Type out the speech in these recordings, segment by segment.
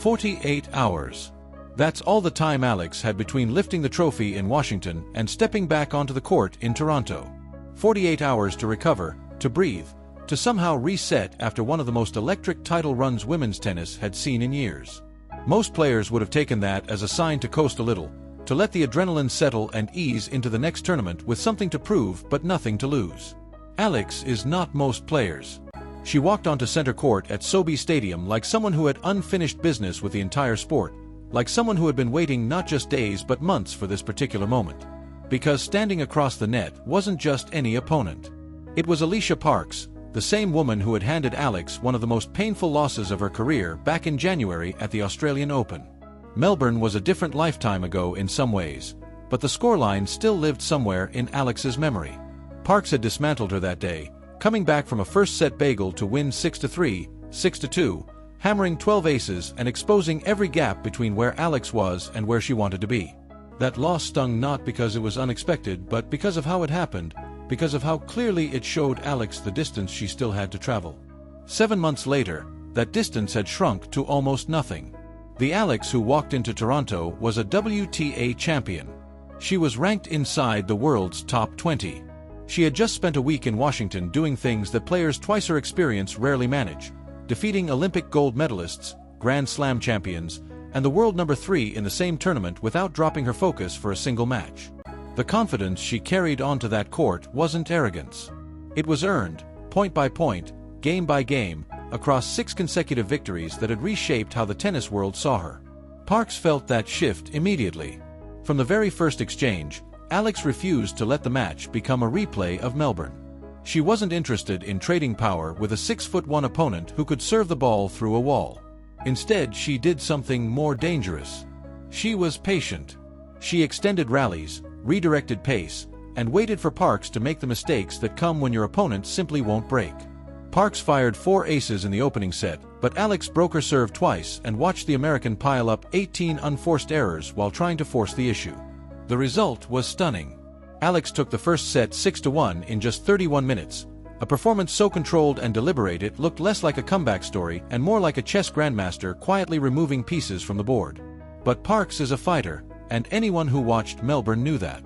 48 hours. That's all the time Alex had between lifting the trophy in Washington and stepping back onto the court in Toronto. 48 hours to recover, to breathe, to somehow reset after one of the most electric title runs women's tennis had seen in years. Most players would have taken that as a sign to coast a little, to let the adrenaline settle and ease into the next tournament with something to prove but nothing to lose. Alex is not most players. She walked onto center court at SoBi Stadium like someone who had unfinished business with the entire sport, like someone who had been waiting not just days but months for this particular moment. Because standing across the net wasn't just any opponent. It was Alicia Parks, the same woman who had handed Alex one of the most painful losses of her career back in January at the Australian Open. Melbourne was a different lifetime ago in some ways, but the scoreline still lived somewhere in Alex's memory. Parks had dismantled her that day, coming back from a first-set bagel to win 6-3, 6-2, hammering 12 aces and exposing every gap between where Alex was and where she wanted to be. That loss stung not because it was unexpected but because of how it happened, because of how clearly it showed Alex the distance she still had to travel. 7 months later, that distance had shrunk to almost nothing. The Alex who walked into Toronto was a WTA champion. She was ranked inside the world's top 20. She had just spent a week in Washington doing things that players twice her experience rarely manage, defeating Olympic gold medalists, Grand Slam champions, and the world number 3 in the same tournament without dropping her focus for a single match. The confidence she carried onto that court wasn't arrogance. It was earned, point by point, game by game, across 6 consecutive victories that had reshaped how the tennis world saw her. Parks felt that shift immediately. From the very first exchange, Alex refused to let the match become a replay of Melbourne. She wasn't interested in trading power with a 6'1" opponent who could serve the ball through a wall. Instead, she did something more dangerous. She was patient. She extended rallies, redirected pace, and waited for Parks to make the mistakes that come when your opponent simply won't break. Parks fired 4 aces in the opening set, but Alex broke her serve twice and watched the American pile up 18 unforced errors while trying to force the issue. The result was stunning. Alex took the first set 6-1 in just 31 minutes, a performance so controlled and deliberate it looked less like a comeback story and more like a chess grandmaster quietly removing pieces from the board. But Parks is a fighter, and anyone who watched Melbourne knew that.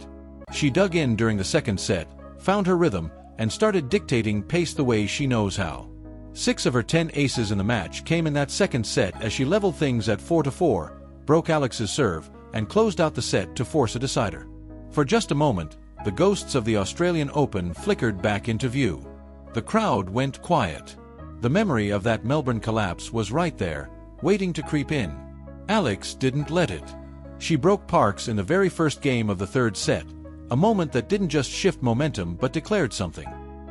She dug in during the second set, found her rhythm, and started dictating pace the way she knows how. 6 of her 10 aces in the match came in that second set as she leveled things at 4-4, broke Alex's serve, and closed out the set to force a decider. For just a moment, the ghosts of the Australian Open flickered back into view. The crowd went quiet. The memory of that Melbourne collapse was right there, waiting to creep in. Alex didn't let it. She broke Parks in the very first game of the third set, a moment that didn't just shift momentum but declared something.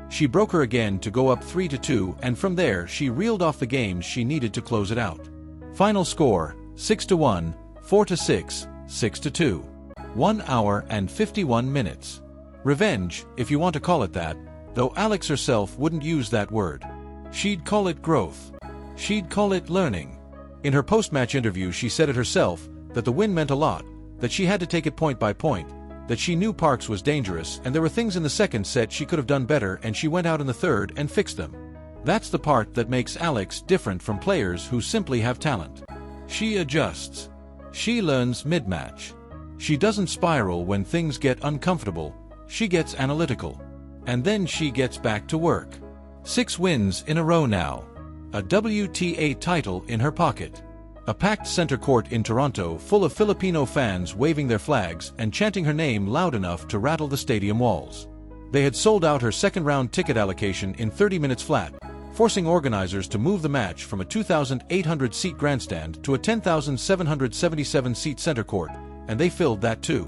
She broke her again to go up 3-2, and from there she reeled off the games she needed to close it out. Final score, 6-1, 4-6, 6-2. 1 hour and 51 minutes. Revenge, if you want to call it that, though Alex herself wouldn't use that word. She'd call it growth. She'd call it learning. In her post-match interview she said it herself, that the win meant a lot, that she had to take it point by point, that she knew Parks was dangerous and there were things in the second set she could have done better and she went out in the third and fixed them. That's the part that makes Alex different from players who simply have talent. She adjusts. She learns mid-match. She doesn't spiral when things get uncomfortable, she gets analytical. And then she gets back to work. 6 wins in a row now. A WTA title in her pocket. A packed center court in Toronto full of Filipino fans waving their flags and chanting her name loud enough to rattle the stadium walls. They had sold out her second-round ticket allocation in 30 minutes flat, forcing organizers to move the match from a 2,800-seat grandstand to a 10,777-seat center court, and they filled that too.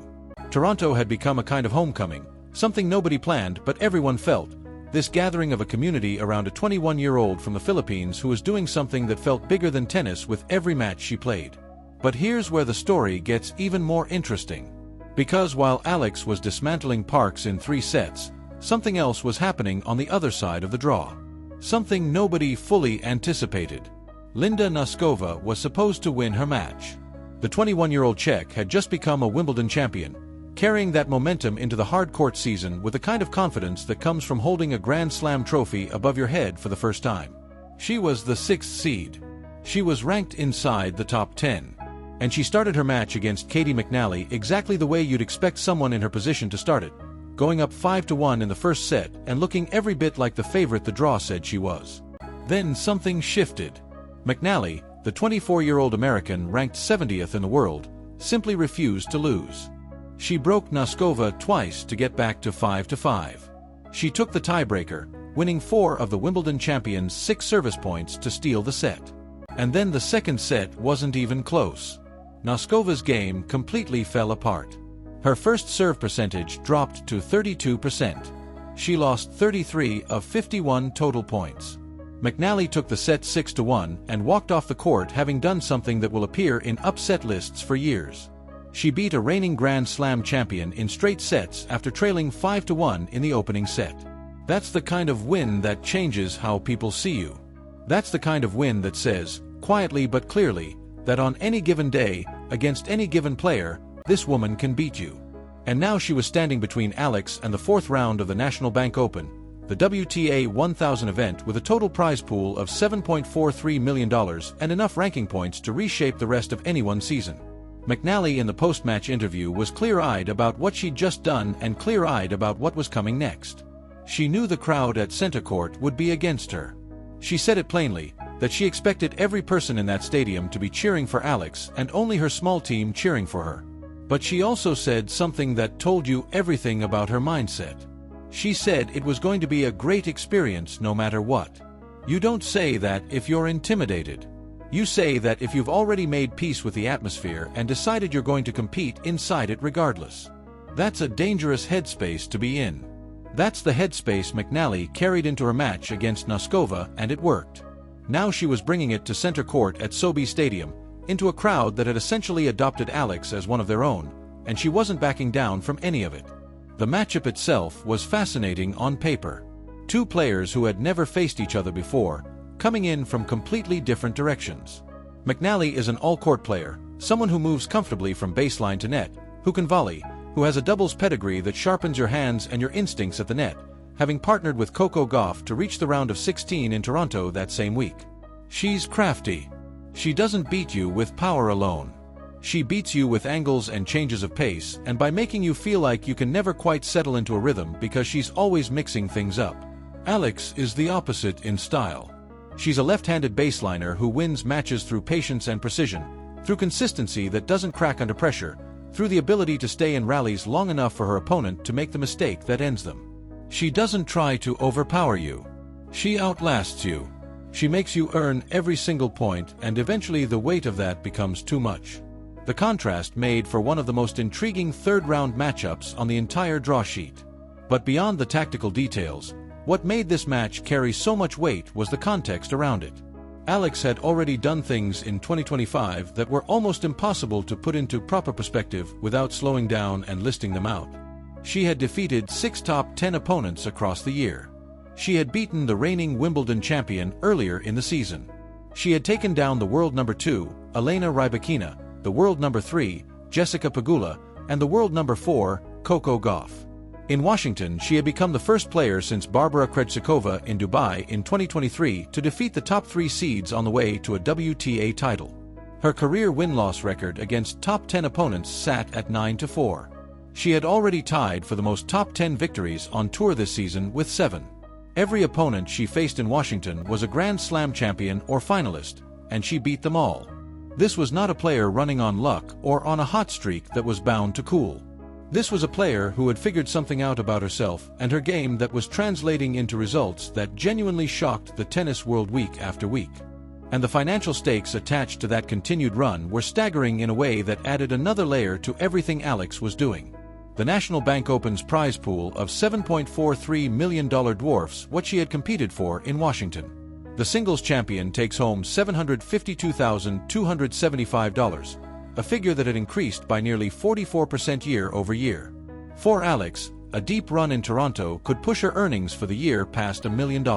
Toronto had become a kind of homecoming, something nobody planned but everyone felt, this gathering of a community around a 21-year-old from the Philippines who was doing something that felt bigger than tennis with every match she played. But here's where the story gets even more interesting. Because while Alex was dismantling Parks in 3 sets, something else was happening on the other side of the draw. Something nobody fully anticipated. Linda Noskova was supposed to win her match. The 21-year-old Czech had just become a Wimbledon champion, carrying that momentum into the hard court season with the kind of confidence that comes from holding a Grand Slam trophy above your head for the first time. She was the 6th seed. She was ranked inside the top 10. And she started her match against Caty McNally exactly the way you'd expect someone in her position to start it, going up 5-1 in the first set and looking every bit like the favorite the draw said she was. Then something shifted. McNally, the 24-year-old American ranked 70th in the world, simply refused to lose. She broke Noskova twice to get back to 5-5. She took the tiebreaker, winning 4 of the Wimbledon champion's 6 service points to steal the set. And then the second set wasn't even close. Noskova's game completely fell apart. Her first serve percentage dropped to 32%. She lost 33 of 51 total points. McNally took the set 6-1 and walked off the court having done something that will appear in upset lists for years. She beat a reigning Grand Slam champion in straight sets after trailing 5-1 in the opening set. That's the kind of win that changes how people see you. That's the kind of win that says, quietly but clearly, that on any given day, against any given player, this woman can beat you. And now she was standing between Alex and the 4th round of the National Bank Open, the WTA 1000 event with a total prize pool of $7.43 million and enough ranking points to reshape the rest of anyone's season. McNally in the post-match interview was clear-eyed about what she'd just done and clear-eyed about what was coming next. She knew the crowd at center court would be against her. She said it plainly, that she expected every person in that stadium to be cheering for Alex and only her small team cheering for her. But she also said something that told you everything about her mindset. She said it was going to be a great experience no matter what. You don't say that if you're intimidated. You say that if you've already made peace with the atmosphere and decided you're going to compete inside it regardless. That's a dangerous headspace to be in. That's the headspace McNally carried into her match against Noskova, and it worked. Now she was bringing it to center court at SoBi Stadium, into a crowd that had essentially adopted Alex as one of their own, and she wasn't backing down from any of it. The matchup itself was fascinating on paper. 2 players who had never faced each other before, coming in from completely different directions. McNally is an all-court player, someone who moves comfortably from baseline to net, who can volley, who has a doubles pedigree that sharpens your hands and your instincts at the net, having partnered with Coco Gauff to reach the round of 16 in Toronto that same week. She's crafty. She doesn't beat you with power alone. She beats you with angles and changes of pace, and by making you feel like you can never quite settle into a rhythm because she's always mixing things up. Alex is the opposite in style. She's a left-handed baseliner who wins matches through patience and precision, through consistency that doesn't crack under pressure, through the ability to stay in rallies long enough for her opponent to make the mistake that ends them. She doesn't try to overpower you. She outlasts you. She makes you earn every single point, and eventually the weight of that becomes too much. The contrast made for one of the most intriguing third-round matchups on the entire draw sheet. But beyond the tactical details, what made this match carry so much weight was the context around it. Alex had already done things in 2025 that were almost impossible to put into proper perspective without slowing down and listing them out. She had defeated 6 top 10 opponents across the year. She had beaten the reigning Wimbledon champion earlier in the season. She had taken down the world number 2, Elena Rybakina, the world number 3, Jessica Pegula, and the world number 4, Coco Gauff. In Washington, she had become the first player since Barbara Krejcikova in Dubai in 2023 to defeat the top 3 seeds on the way to a WTA title. Her career win-loss record against top 10 opponents sat at 9-4. She had already tied for the most top 10 victories on tour this season with 7. Every opponent she faced in Washington was a Grand Slam champion or finalist, and she beat them all. This was not a player running on luck or on a hot streak that was bound to cool. This was a player who had figured something out about herself and her game that was translating into results that genuinely shocked the tennis world week after week. And the financial stakes attached to that continued run were staggering in a way that added another layer to everything Alex was doing. The National Bank Open's prize pool of $7.43 million dwarfs what she had competed for in Washington. The singles champion takes home $752,275, a figure that had increased by nearly 44% year over year. For Alex, a deep run in Toronto could push her earnings for the year past $1 million.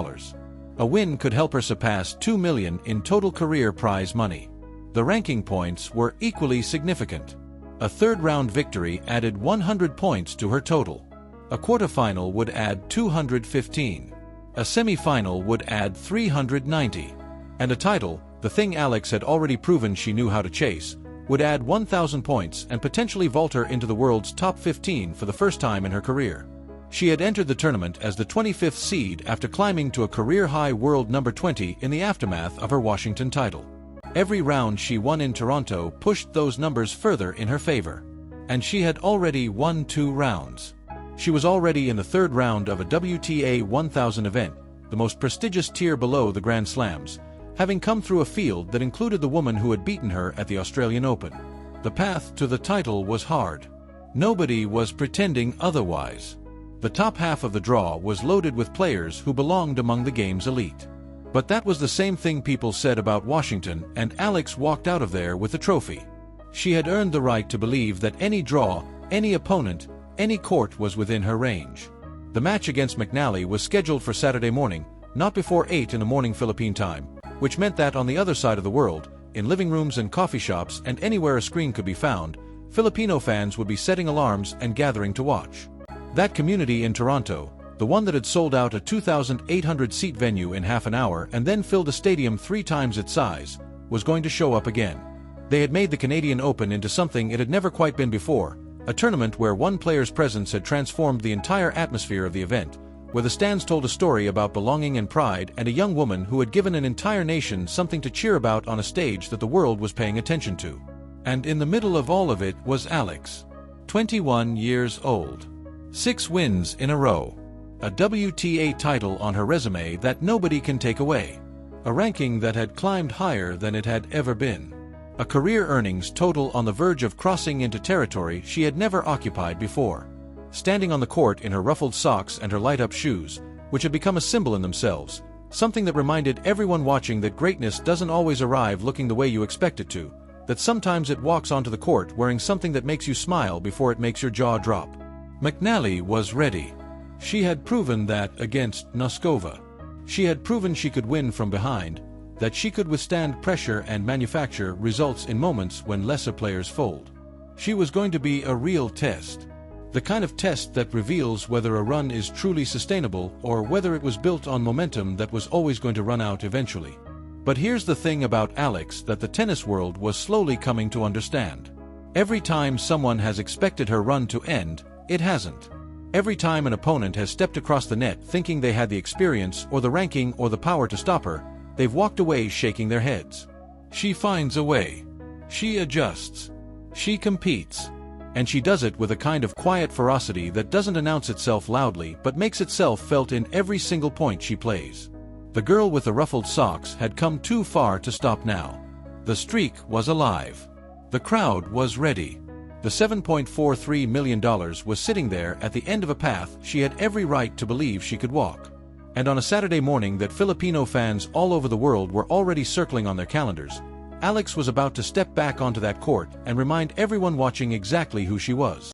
A win could help her surpass $2 million in total career prize money. The ranking points were equally significant. A third-round victory added 100 points to her total. A quarterfinal would add 215. A semifinal would add 390. And a title, The thing Alex had already proven she knew how to chase, would add 1,000 points and potentially vault her into the world's top 15 for the first time in her career. She had entered the tournament as the 25th seed after climbing to a career-high world number 20 in the aftermath of her Washington title. Every round she won in Toronto pushed those numbers further in her favor. And she had already won 2 rounds. She was already in the 3rd round of a WTA 1000 event, the most prestigious tier below the Grand Slams, having come through a field that included the woman who had beaten her at the Australian Open. The path to the title was hard. Nobody was pretending otherwise. The top half of the draw was loaded with players who belonged among the game's elite. But that was the same thing people said about Washington, and Alex walked out of there with a trophy. She had earned the right to believe that any draw, any opponent, any court was within her range. The match against McNally was scheduled for Saturday morning, not before 8 in the morning Philippine time, which meant that on the other side of the world, in living rooms and coffee shops and anywhere a screen could be found, Filipino fans would be setting alarms and gathering to watch. That community in Toronto, the one that had sold out a 2,800-seat venue in half an hour and then filled a stadium 3 times its size, was going to show up again. They had made the Canadian Open into something it had never quite been before, a tournament where one player's presence had transformed the entire atmosphere of the event, where the stands told a story about belonging and pride and a young woman who had given an entire nation something to cheer about on a stage that the world was paying attention to. And in the middle of all of it was Alex. 21 years old. 6 wins in a row. A WTA title on her resume that nobody can take away. A ranking that had climbed higher than it had ever been. A career earnings total on the verge of crossing into territory she had never occupied before. Standing on the court in her ruffled socks and her light-up shoes, which had become a symbol in themselves, something that reminded everyone watching that greatness doesn't always arrive looking the way you expect it to, that sometimes it walks onto the court wearing something that makes you smile before it makes your jaw drop. McNally was ready. She had proven that against Noskova. She had proven she could win from behind, that she could withstand pressure and manufacture results in moments when lesser players fold. She was going to be a real test. The kind of test that reveals whether a run is truly sustainable or whether it was built on momentum that was always going to run out eventually. But here's the thing about Alex that the tennis world was slowly coming to understand. Every time someone has expected her run to end, it hasn't. Every time an opponent has stepped across the net thinking they had the experience or the ranking or the power to stop her, they've walked away shaking their heads. She finds a way. She adjusts. She competes. And she does it with a kind of quiet ferocity that doesn't announce itself loudly but makes itself felt in every single point she plays. The girl with the ruffled socks had come too far to stop now. The streak was alive. The crowd was ready. The $7.43 million was sitting there at the end of a path she had every right to believe she could walk. And on a Saturday morning that Filipino fans all over the world were already circling on their calendars, Alex was about to step back onto that court and remind everyone watching exactly who she was.